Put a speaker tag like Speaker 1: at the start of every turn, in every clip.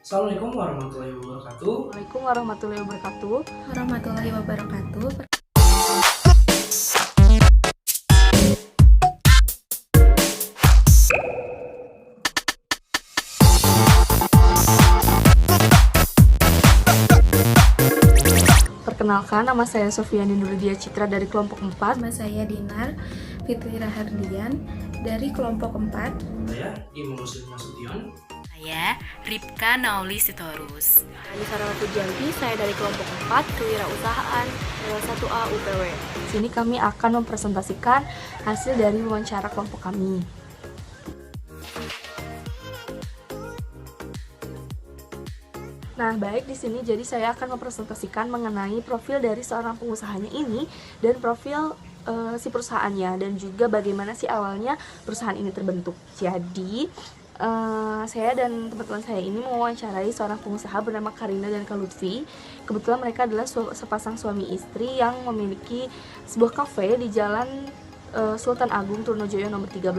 Speaker 1: Assalamualaikum warahmatullahi wabarakatuh.
Speaker 2: Assalamualaikum warahmatullahi wabarakatuh.
Speaker 3: Warahmatullahi wabarakatuh.
Speaker 2: Perkenalkan, nama saya Sofiani Nurdia Citra dari kelompok 4.
Speaker 3: Nama saya Dinar Fitri Rahardian dari kelompok 4.
Speaker 1: Saya Imam Muslim Nasution.
Speaker 4: Saya Ripka Nauli Sitorus.
Speaker 2: Anissa Rawati, saya dari kelompok 4, Kewirausahaan 1A UPW. Di sini kami akan mempresentasikan hasil dari wawancara kelompok kami. Nah, baik, di sini jadi saya akan mempresentasikan mengenai profil dari seorang pengusahanya ini dan profil si perusahaannya dan juga bagaimana sih awalnya perusahaan ini terbentuk. Jadi, saya dan teman-teman saya ini mewawancarai seorang pengusaha bernama Karina dan Kak Lutfi. Kebetulan mereka adalah sepasang suami istri yang memiliki sebuah kafe di Jalan Sultan Agung Trunojoyo nomor 13.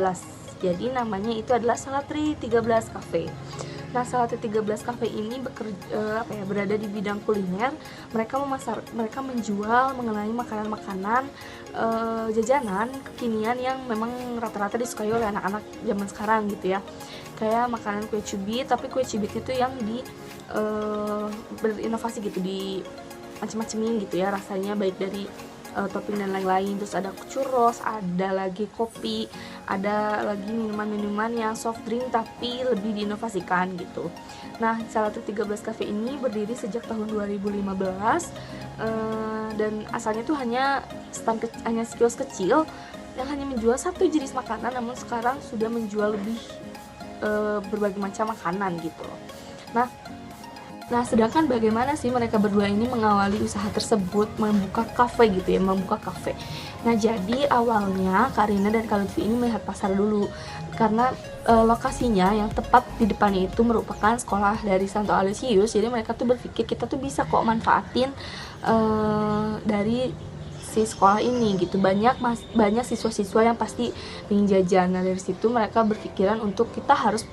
Speaker 2: Jadi namanya itu adalah Salatri 13 Cafe. Nah, Salatri 13 Cafe ini berada di bidang kuliner. Mereka menjual mengenai makanan-makanan jajanan kekinian yang memang rata-rata disukai oleh anak-anak zaman sekarang gitu ya. Kayak makanan kue cubit, tapi kue cubitnya itu yang berinovasi gitu, di macam-macamin gitu ya rasanya, baik dari topping dan lain-lain. Terus ada churros, ada lagi kopi, ada lagi minuman-minuman yang soft drink tapi lebih diinovasikan gitu. Nah, Salatri 13 Cafe ini berdiri sejak tahun 2015 dan asalnya tuh hanya kios kecil yang hanya menjual satu jenis makanan, namun sekarang sudah menjual lebih berbagai macam makanan gitu. Nah, sedangkan bagaimana sih mereka berdua ini mengawali usaha tersebut, membuka kafe gitu ya, membuka kafe. Nah, jadi awalnya Karina dan Kak Lutfi ini melihat pasar dulu, karena lokasinya yang tepat di depannya itu merupakan sekolah dari Santo Aloysius. Jadi mereka tuh berpikir kita tuh bisa kok manfaatin dari si sekolah ini gitu. Banyak siswa-siswa yang pasti ingin jajan. Nah, dari situ mereka berpikiran untuk kita harus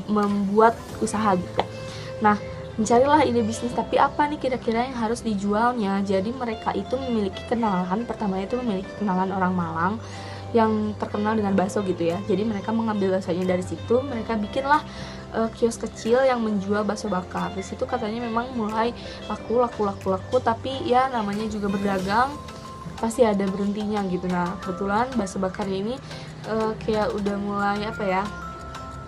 Speaker 2: membuat usaha gitu. Nah, mencarilah ide bisnis, tapi apa nih kira-kira yang harus dijualnya. Jadi mereka itu memiliki kenalan, pertama itu memiliki kenalan orang Malang yang terkenal dengan bakso gitu ya. Jadi mereka mengambil baksonya dari situ, mereka bikinlah kios kecil yang menjual bakso bakar. Di situ katanya memang mulai laku, tapi ya namanya juga berdagang, pasti ada berhentinya gitu. Nah, kebetulan bakso bakarnya ini kayak udah mulai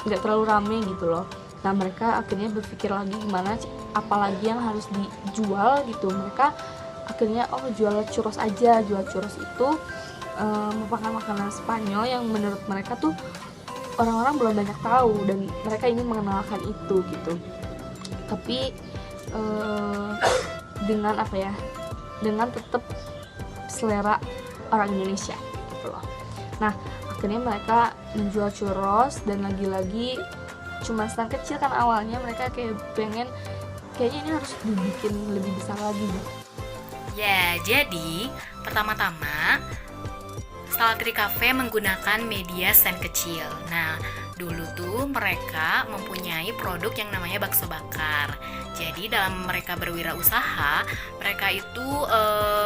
Speaker 2: nggak terlalu rame gitu loh. Nah, mereka akhirnya berpikir lagi gimana apalagi yang harus dijual gitu. Mereka akhirnya jual churros aja. Jual churros itu merupakan makanan Spanyol yang menurut mereka tuh orang-orang belum banyak tahu dan mereka ingin mengenalkan itu gitu. Tapi dengan tetap selera orang Indonesia gitu loh. Nah, akhirnya mereka menjual churros dan lagi-lagi cuma stand kecil kan awalnya. Mereka kayaknya ini harus dibikin lebih besar lagi deh.
Speaker 4: Ya, jadi pertama-tama Salatri Cafe menggunakan media stand kecil. Nah, dulu tuh mereka mempunyai produk yang namanya bakso bakar. Jadi dalam mereka berwirausaha, mereka itu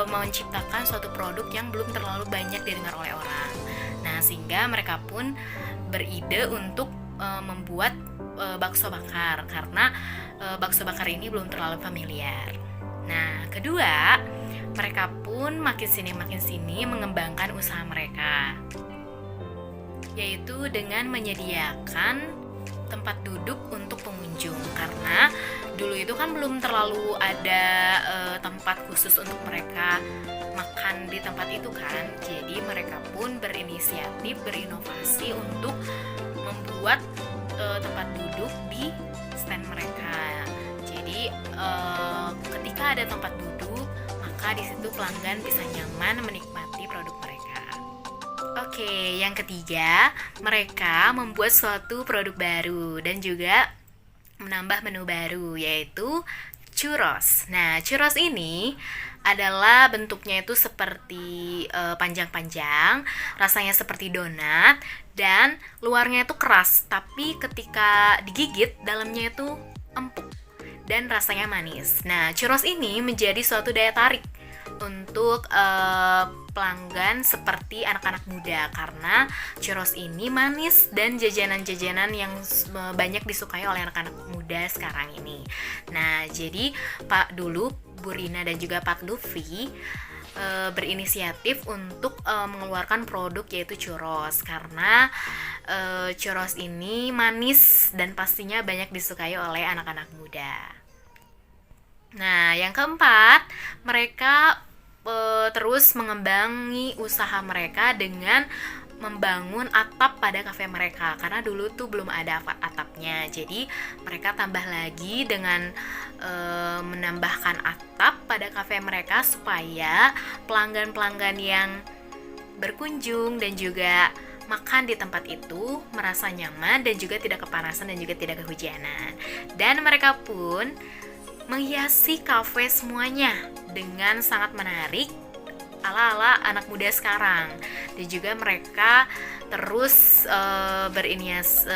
Speaker 4: menciptakan suatu produk yang belum terlalu banyak didengar oleh orang. Nah, sehingga mereka pun beride untuk membuat bakso bakar, karena bakso bakar ini belum terlalu familiar. Nah, kedua, mereka pun makin sini mengembangkan usaha mereka, yaitu dengan menyediakan tempat duduk untuk pengunjung, karena dulu itu kan belum terlalu ada tempat khusus untuk mereka makan di tempat itu kan. Jadi mereka pun berinisiatif, berinovasi untuk membuat tempat duduk di stand mereka. Jadi ketika ada tempat duduk, maka di situ pelanggan bisa nyaman menikmati produk mereka. Oke, yang ketiga, mereka membuat suatu produk baru dan juga menambah menu baru, yaitu churros. Nah, churros ini adalah bentuknya itu seperti panjang-panjang, rasanya seperti donat dan luarnya itu keras, tapi ketika digigit dalamnya itu empuk, dan rasanya manis. Nah, churros ini menjadi suatu daya tarik untuk pelanggan seperti anak-anak muda karena churros ini manis dan jajanan-jajanan yang banyak disukai oleh anak-anak muda sekarang ini. Nah, jadi dulu Bu Rina dan juga Pak Lutfi berinisiatif untuk mengeluarkan produk yaitu churros karena churros ini manis dan pastinya banyak disukai oleh anak-anak muda. Nah, yang keempat, mereka terus mengembangi usaha mereka dengan membangun atap pada kafe mereka karena dulu tuh belum ada atapnya. Jadi mereka tambah lagi dengan menambahkan atap pada kafe mereka supaya pelanggan-pelanggan yang berkunjung dan juga makan di tempat itu merasa nyaman dan juga tidak kepanasan dan juga tidak kehujanan. Dan mereka pun menghiasi kafe semuanya dengan sangat menarik ala-ala anak muda sekarang. Dan juga mereka terus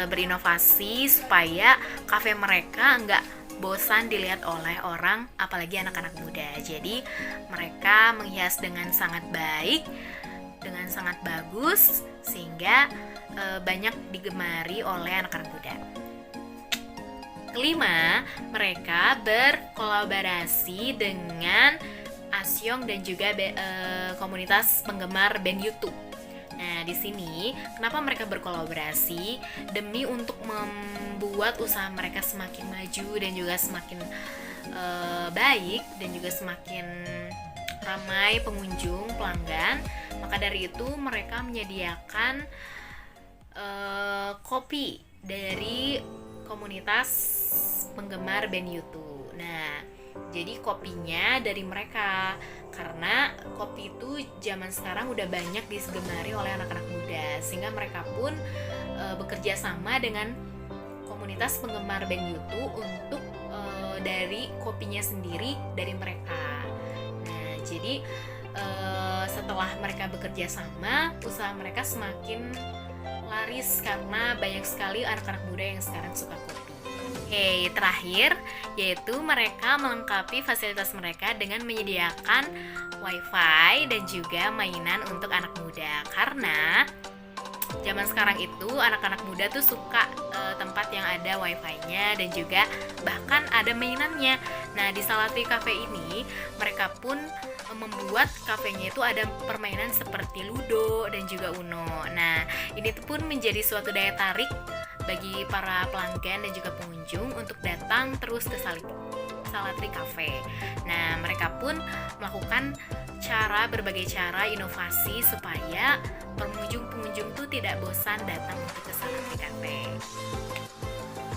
Speaker 4: berinovasi supaya kafe mereka nggak bosan dilihat oleh orang, apalagi anak-anak muda. Jadi mereka menghias dengan sangat baik, dengan sangat bagus, sehingga banyak digemari oleh anak-anak muda. Kelima, mereka berkolaborasi dengan Asyong dan juga komunitas penggemar band YouTube. Nah, di sini kenapa mereka berkolaborasi? Demi untuk membuat usaha mereka semakin maju dan juga semakin baik dan juga semakin ramai pengunjung, pelanggan. Maka dari itu mereka menyediakan kopi dari komunitas penggemar band YouTube. Nah, jadi kopinya dari mereka karena kopi itu zaman sekarang udah banyak digemari oleh anak-anak muda, sehingga mereka pun bekerja sama dengan komunitas penggemar band YouTube untuk dari kopinya sendiri dari mereka. Nah, jadi setelah mereka bekerja sama, usaha mereka semakin laris karena banyak sekali anak-anak muda yang sekarang suka kopi. Oke, terakhir yaitu mereka melengkapi fasilitas mereka dengan menyediakan wifi dan juga mainan untuk anak muda karena zaman sekarang itu anak-anak muda tuh suka tempat yang ada wifi-nya dan juga bahkan ada mainannya. Nah, di Salatri Cafe ini mereka pun membuat kafenya itu ada permainan seperti Ludo dan juga Uno. Nah, ini tuh pun menjadi suatu daya tarik bagi para pelanggan dan juga pengunjung untuk datang terus ke Salatri Cafe. Nah, mereka pun melakukan berbagai cara inovasi supaya pengunjung-pengunjung tuh tidak bosan datang untuk ke Salatri Cafe.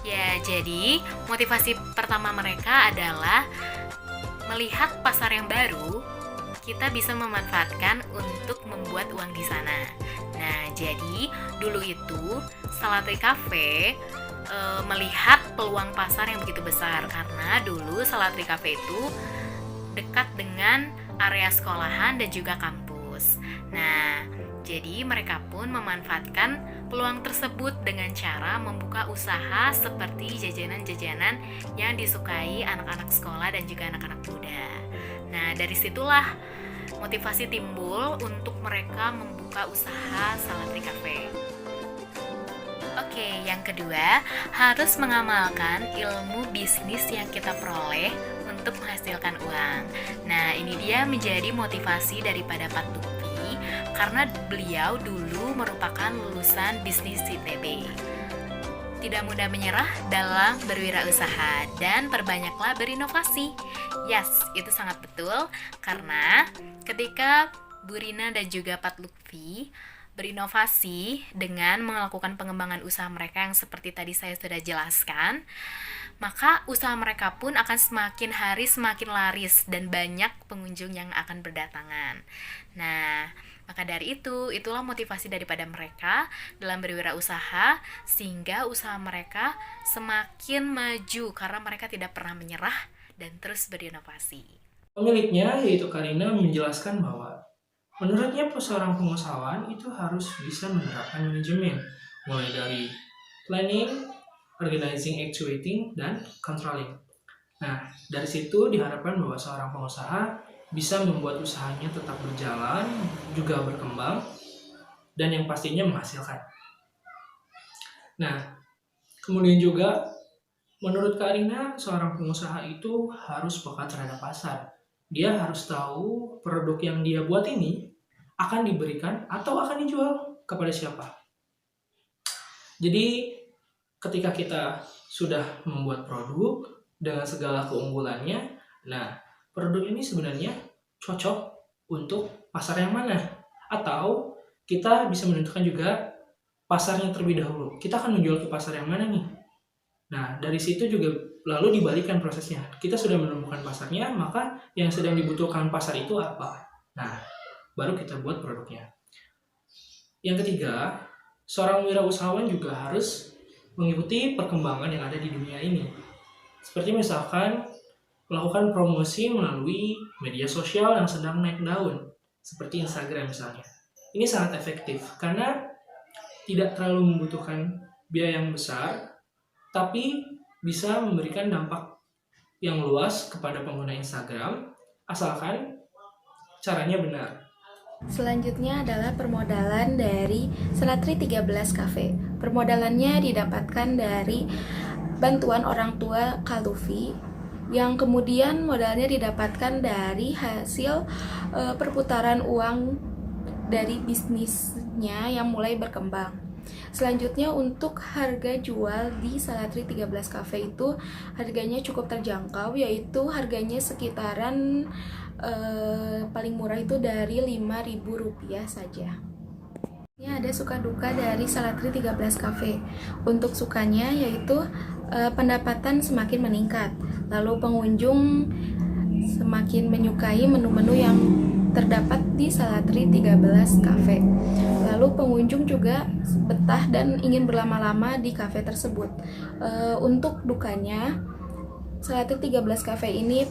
Speaker 4: Ya, jadi motivasi pertama mereka adalah melihat pasar yang baru, kita bisa memanfaatkan untuk membuat uang di sana. Nah, jadi dulu itu Salatri Cafe melihat peluang pasar yang begitu besar karena dulu Salatri Cafe itu dekat dengan area sekolahan dan juga kampus. Nah, jadi mereka pun memanfaatkan peluang tersebut dengan cara membuka usaha seperti jajanan-jajanan yang disukai anak-anak sekolah dan juga anak-anak muda. Nah, dari situlah motivasi timbul untuk mereka membuka usaha Salatri Cafe. Oke, yang kedua, harus mengamalkan ilmu bisnis yang kita peroleh untuk menghasilkan uang. Nah, ini dia menjadi motivasi daripada Pak Lutfi karena beliau dulu merupakan lulusan bisnis ITB. Tidak mudah menyerah dalam berwirausaha dan perbanyaklah berinovasi. Yes, itu sangat betul karena ketika Bu Rina dan juga Pak Lutfi berinovasi dengan melakukan pengembangan usaha mereka yang seperti tadi saya sudah jelaskan, maka usaha mereka pun akan semakin hari semakin laris dan banyak pengunjung yang akan berdatangan. Nah, maka dari itu, itulah motivasi daripada mereka dalam berwirausaha sehingga usaha mereka semakin maju karena mereka tidak pernah menyerah dan terus berinovasi.
Speaker 1: Pemiliknya, yaitu Karina, menjelaskan bahwa menurutnya seorang pengusahawan itu harus bisa menerapkan manajemen, mulai dari planning, organizing, actuating, dan controlling. Nah, dari situ diharapkan bahwa seorang pengusaha bisa membuat usahanya tetap berjalan, juga berkembang, dan yang pastinya menghasilkan. Nah, kemudian juga menurut Kak Rina, seorang pengusaha itu harus peka terhadap pasar. Dia harus tahu produk yang dia buat ini akan diberikan atau akan dijual kepada siapa. Jadi ketika kita sudah membuat produk dengan segala keunggulannya, nah produk ini sebenarnya cocok untuk pasar yang mana? Atau kita bisa menentukan juga pasarnya terlebih dahulu. Kita akan menjual ke pasar yang mana nih? Nah, dari situ juga lalu dibalikan prosesnya. Kita sudah menemukan pasarnya, maka yang sedang dibutuhkan pasar itu apa? Nah, baru kita buat produknya. Yang ketiga, seorang wirausahawan juga harus mengikuti perkembangan yang ada di dunia ini. Seperti misalkan melakukan promosi melalui media sosial yang sedang naik daun, seperti Instagram misalnya. Ini sangat efektif karena tidak terlalu membutuhkan biaya yang besar, tapi bisa memberikan dampak yang luas kepada pengguna Instagram, asalkan caranya benar.
Speaker 3: Selanjutnya adalah permodalan dari Selatri 13 Cafe. Permodalannya didapatkan dari bantuan orang tua Kak Luffy, yang kemudian modalnya didapatkan dari hasil perputaran uang dari bisnisnya yang mulai berkembang. Selanjutnya untuk harga jual di Selatri 13 Cafe itu harganya cukup terjangkau, yaitu harganya sekitaran paling murah itu dari Rp5.000 saja. Ini ada suka duka dari Selatri 13 Cafe. Untuk sukanya yaitu pendapatan semakin meningkat, lalu pengunjung semakin menyukai menu-menu yang terdapat di Selatri 13 Cafe. Lalu pengunjung juga betah dan ingin berlama-lama di kafe tersebut. Untuk dukanya, Selatri 13 Cafe ini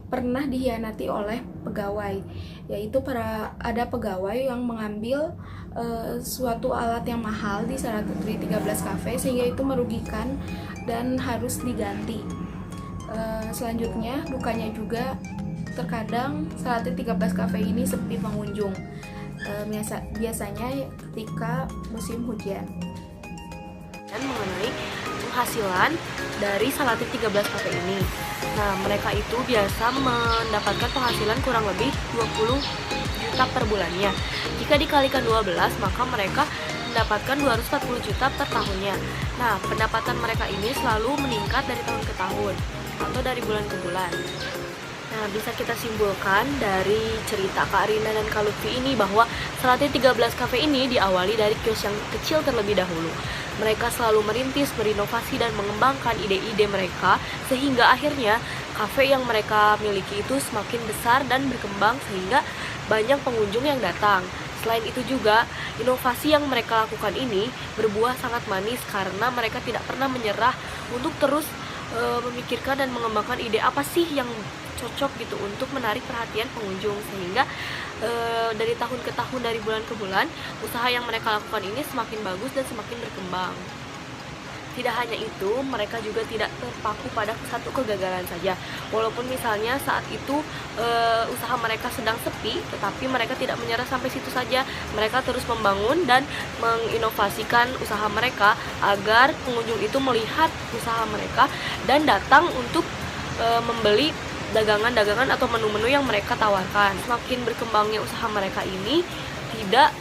Speaker 3: pernah dihianati oleh pegawai, yaitu ada pegawai yang mengambil suatu alat yang mahal di Selatri 13 Cafe sehingga itu merugikan dan harus diganti. Selanjutnya dukanya juga terkadang Selatri 13 Cafe ini sepi pengunjung, biasanya ketika musim hujan.
Speaker 2: Dan mengenai penghasilan dari Selatri 13 Cafe ini. Nah, mereka itu biasa mendapatkan penghasilan kurang lebih 20 juta per bulannya. Jika dikalikan 12, maka mereka mendapatkan 240 juta per tahunnya. Nah, pendapatan mereka ini selalu meningkat dari tahun ke tahun atau dari bulan ke bulan. Nah, bisa kita simpulkan dari cerita Kak Rina dan Kak Lutfi ini bahwa Selatri 13 Cafe ini diawali dari kios yang kecil terlebih dahulu. Mereka selalu merintis, berinovasi, dan mengembangkan ide-ide mereka sehingga akhirnya kafe yang mereka miliki itu semakin besar dan berkembang sehingga banyak pengunjung yang datang. Selain itu juga, inovasi yang mereka lakukan ini berbuah sangat manis karena mereka tidak pernah menyerah untuk terus memikirkan dan mengembangkan ide apa sih yang cocok gitu untuk menarik perhatian pengunjung sehingga dari tahun ke tahun, dari bulan ke bulan, usaha yang mereka lakukan ini semakin bagus dan semakin berkembang. Tidak hanya itu, mereka juga tidak terpaku pada satu kegagalan saja. Walaupun misalnya saat itu usaha mereka sedang sepi, tetapi mereka tidak menyerah sampai situ saja. Mereka terus membangun dan menginovasikan usaha mereka agar pengunjung itu melihat usaha mereka dan datang untuk membeli dagangan-dagangan atau menu-menu yang mereka tawarkan. Semakin berkembangnya usaha mereka ini tidak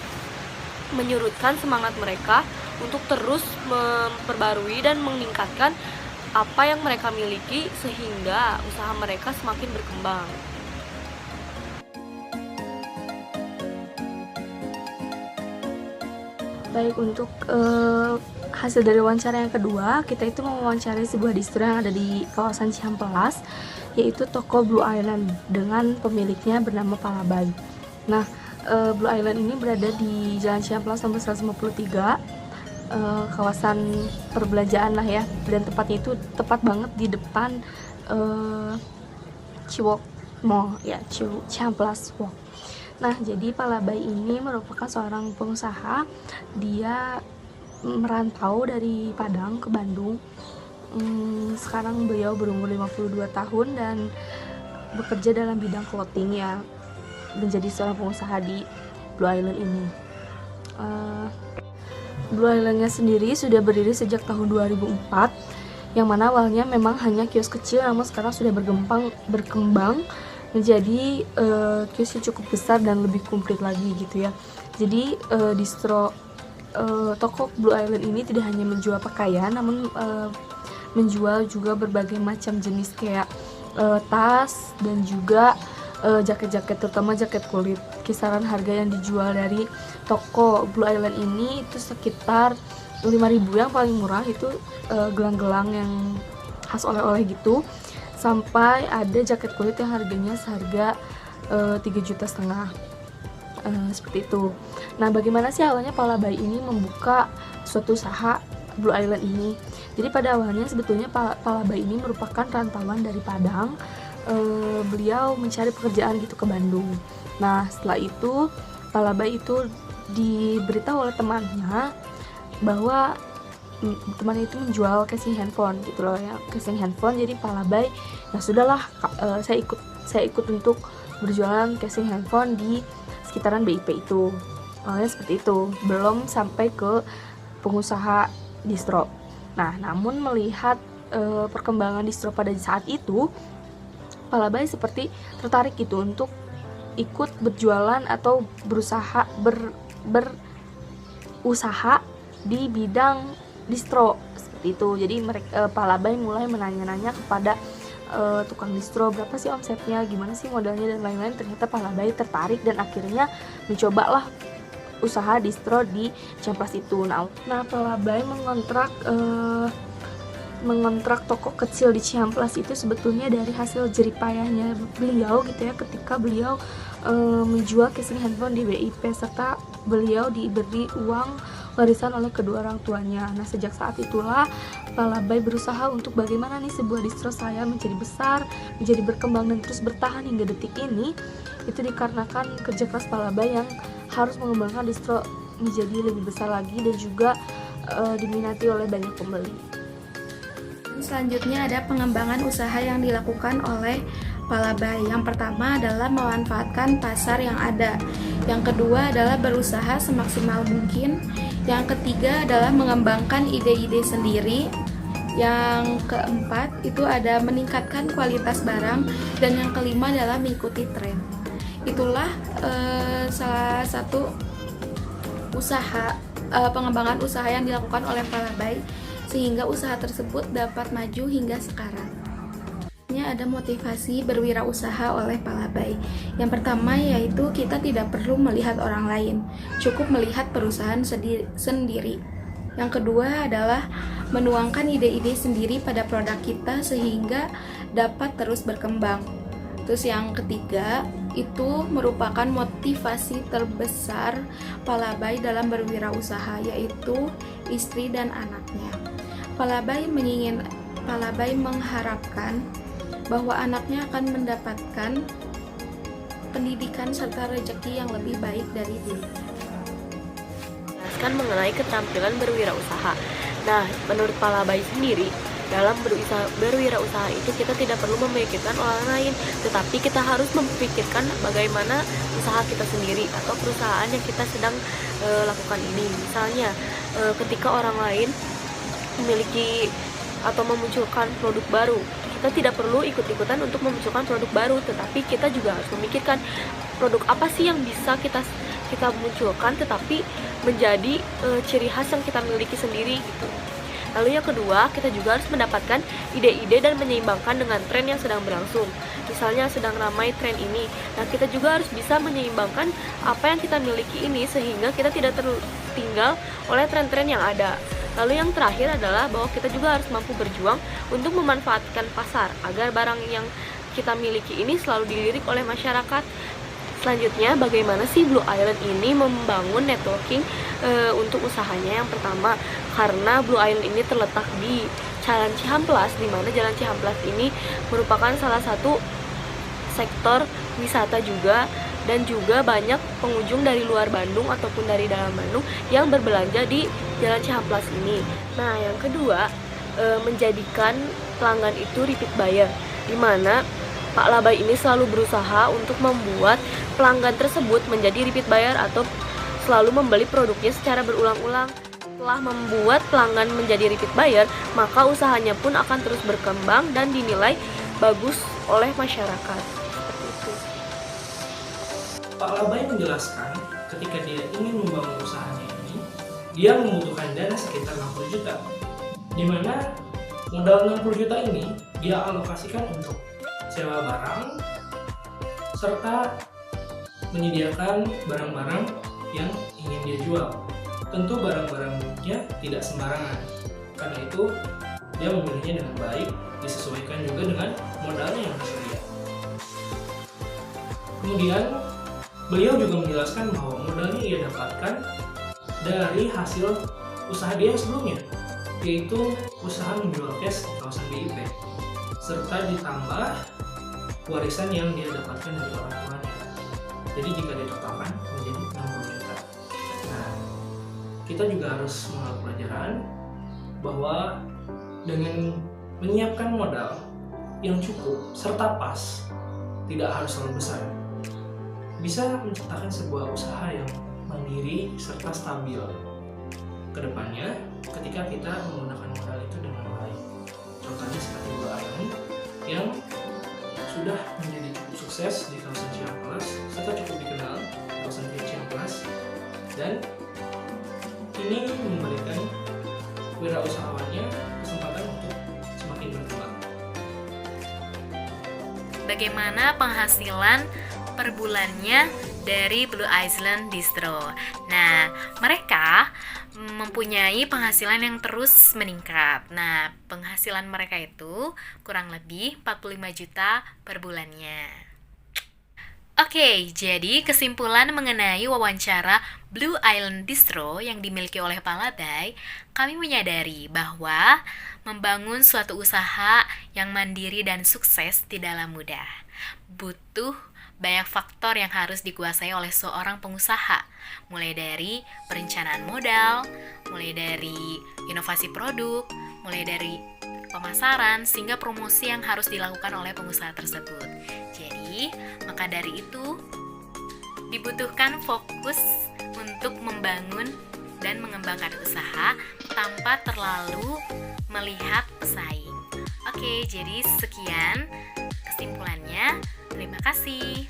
Speaker 2: menyurutkan semangat mereka untuk terus memperbarui dan meningkatkan apa yang mereka miliki sehingga usaha mereka semakin berkembang. Baik, untuk hasil dari wawancara yang kedua, kita itu mewawancarai sebuah distro yang ada di kawasan Cihampelas, yaitu toko Blue Island dengan pemiliknya bernama Palabay. Nah, Blue Island ini berada di Jalan Cihampelas nomor 153, kawasan perbelanjaan lah ya, dan tempatnya itu tepat banget di depan Ciwok Mall ya, Cihampelas Walk. Nah, jadi Palabay ini merupakan seorang pengusaha. Dia merantau dari Padang ke Bandung. Sekarang beliau berumur 52 tahun dan bekerja dalam bidang clothing ya, menjadi seorang pengusaha di Blue Island ini. Blue Islandnya sendiri sudah berdiri sejak tahun 2004, yang mana awalnya memang hanya kios kecil, namun sekarang sudah berkembang menjadi kios yang cukup besar dan lebih komplit lagi gitu ya. Jadi toko Blue Island ini tidak hanya menjual pakaian, namun menjual juga berbagai macam jenis kayak tas dan juga jaket-jaket, terutama jaket kulit. Kisaran harga yang dijual dari toko Blue Island ini itu sekitar 5.000, yang paling murah itu gelang-gelang yang khas oleh-oleh gitu, sampai ada jaket kulit yang harganya seharga 3,5 juta. Seperti itu. Nah, bagaimana sih awalnya Palabai ini membuka suatu usaha Blue Island ini? Jadi pada awalnya sebetulnya Palabai ini merupakan rantauan dari Padang. Beliau mencari pekerjaan gitu ke Bandung. Nah, setelah itu Palabai itu diberitahu oleh temannya bahwa teman itu menjual casing handphone gitu loh ya, casing handphone. Jadi Palabai, ya sudahlah, saya ikut untuk berjualan casing handphone di sekitaran BIP itu. Awalnya seperti itu, belum sampai ke pengusaha distro. Nah, namun melihat perkembangan distro pada saat itu, Palabai seperti tertarik gitu untuk ikut berjualan atau berusaha berusaha di bidang distro seperti itu. Jadi Palabai mulai menanya-nanya kepada tukang distro, berapa sih omsetnya, gimana sih modalnya dan lain-lain. Ternyata Palabai tertarik dan akhirnya mencobalah usaha distro di Ciamplas itu. Nah Palabai mengontrak toko kecil di Ciamplas itu sebetulnya dari hasil jeripayahnya beliau gitu ya, ketika beliau menjual casing handphone di BIP, serta beliau diberi uang warisan oleh kedua orang tuanya. Nah, sejak saat itulah Palabai berusaha untuk bagaimana nih sebuah distro saya menjadi besar, menjadi berkembang dan terus bertahan hingga detik ini. Itu dikarenakan kerja keras Palabai yang harus mengembangkan distro menjadi lebih besar lagi dan juga diminati oleh banyak pembeli.
Speaker 3: Selanjutnya ada pengembangan usaha yang dilakukan oleh Palabai. Yang pertama adalah memanfaatkan pasar yang ada. Yang kedua adalah berusaha semaksimal mungkin. Yang ketiga adalah mengembangkan ide-ide sendiri. Yang keempat itu ada meningkatkan kualitas barang. Dan yang kelima adalah mengikuti tren. Itulah salah satu usaha pengembangan usaha yang dilakukan oleh Palabai, sehingga usaha tersebut dapat maju hingga sekarang. Ada motivasi berwirausaha oleh Palabai. Yang pertama yaitu kita tidak perlu melihat orang lain, cukup melihat perusahaan sendiri. Yang kedua adalah menuangkan ide-ide sendiri pada produk kita sehingga dapat terus berkembang. Terus yang ketiga itu merupakan motivasi terbesar Palabai dalam berwirausaha, yaitu istri dan anaknya. Palabai mengharapkan bahwa anaknya akan mendapatkan pendidikan serta rezeki yang lebih baik dari dirinya.
Speaker 5: Jelaskan mengenai keterampilan berwirausaha. Nah, menurut Palabai sendiri, dalam berwirausaha itu kita tidak perlu memikirkan orang lain, tetapi kita harus memikirkan bagaimana usaha kita sendiri atau perusahaan yang kita sedang lakukan ini. Misalnya, ketika orang lain memiliki atau memunculkan produk baru, kita tidak perlu ikut-ikutan untuk memunculkan produk baru, tetapi kita juga harus memikirkan produk apa sih yang bisa kita munculkan tetapi menjadi ciri khas yang kita miliki sendiri gitu. Lalu yang kedua, kita juga harus mendapatkan ide-ide dan menyeimbangkan dengan tren yang sedang berlangsung. Misalnya sedang ramai tren ini, nah kita juga harus bisa menyeimbangkan apa yang kita miliki ini sehingga kita tidak tertinggal oleh tren-tren yang ada. Lalu yang terakhir adalah bahwa kita juga harus mampu berjuang untuk memanfaatkan pasar agar barang yang kita miliki ini selalu dilirik oleh masyarakat. Selanjutnya, bagaimana sih Blue Island ini membangun networking untuk usahanya? Yang pertama, karena Blue Island ini terletak di Jalan Cihamplas, di mana Jalan Cihamplas ini merupakan salah satu sektor wisata juga dan juga banyak pengunjung dari luar Bandung ataupun dari dalam Bandung yang berbelanja di Jalan Cihamplas ini. Nah, yang kedua, menjadikan pelanggan itu repeat buyer, di mana Pak Labai ini selalu berusaha untuk membuat pelanggan tersebut menjadi repeat buyer atau selalu membeli produknya secara berulang-ulang. Setelah membuat pelanggan menjadi repeat buyer, maka usahanya pun akan terus berkembang dan dinilai bagus oleh masyarakat. Seperti itu.
Speaker 1: Pak Labai menjelaskan ketika dia ingin membangun usahanya ini, dia membutuhkan dana sekitar 60 juta. Di mana modal 60 juta ini dia alokasikan untuk sewa barang serta menyediakan barang-barang yang ingin dia jual. Tentu barang-barangnya tidak sembarangan. Karena itu dia memilihnya dengan baik, disesuaikan juga dengan modalnya yang tersedia. Kemudian beliau juga menjelaskan bahwa modalnya ia dapatkan dari hasil usaha dia sebelumnya, yaitu usaha menjual cash di kawasan BIP, serta ditambah warisan yang dia dapatkan dari orang tuanya. Jadi jika ditotalkan menjadi 60 juta. Nah, kita juga harus mengambil pelajaran bahwa dengan menyiapkan modal yang cukup serta pas, tidak harus terlalu besar, bisa menciptakan sebuah usaha yang mandiri serta stabil kedepannya ketika kita menggunakan modal itu dengan baik. Contohnya seperti Blue Island yang sudah menjadi cukup sukses di kawasan Cihamplas serta cukup dikenal di kawasan Cihamplas, dan ini memberikan wirausahawannya kesempatan untuk semakin berkembang.
Speaker 4: Bagaimana penghasilan per bulannya dari Blue Island Distro? Nah, mereka mempunyai penghasilan yang terus meningkat. Nah, penghasilan mereka itu kurang lebih 45 juta per bulannya. Oke, jadi kesimpulan mengenai wawancara Blue Island Distro yang dimiliki oleh Pak Labai, kami menyadari bahwa membangun suatu usaha yang mandiri dan sukses tidaklah mudah. Butuh banyak faktor yang harus dikuasai oleh seorang pengusaha, mulai dari perencanaan modal, mulai dari inovasi produk, mulai dari pemasaran, sehingga promosi yang harus dilakukan oleh pengusaha tersebut. Jadi, maka dari itu dibutuhkan fokus untuk membangun dan mengembangkan usaha tanpa terlalu melihat pesaing. Oke, jadi sekian kesimpulannya. Terima kasih.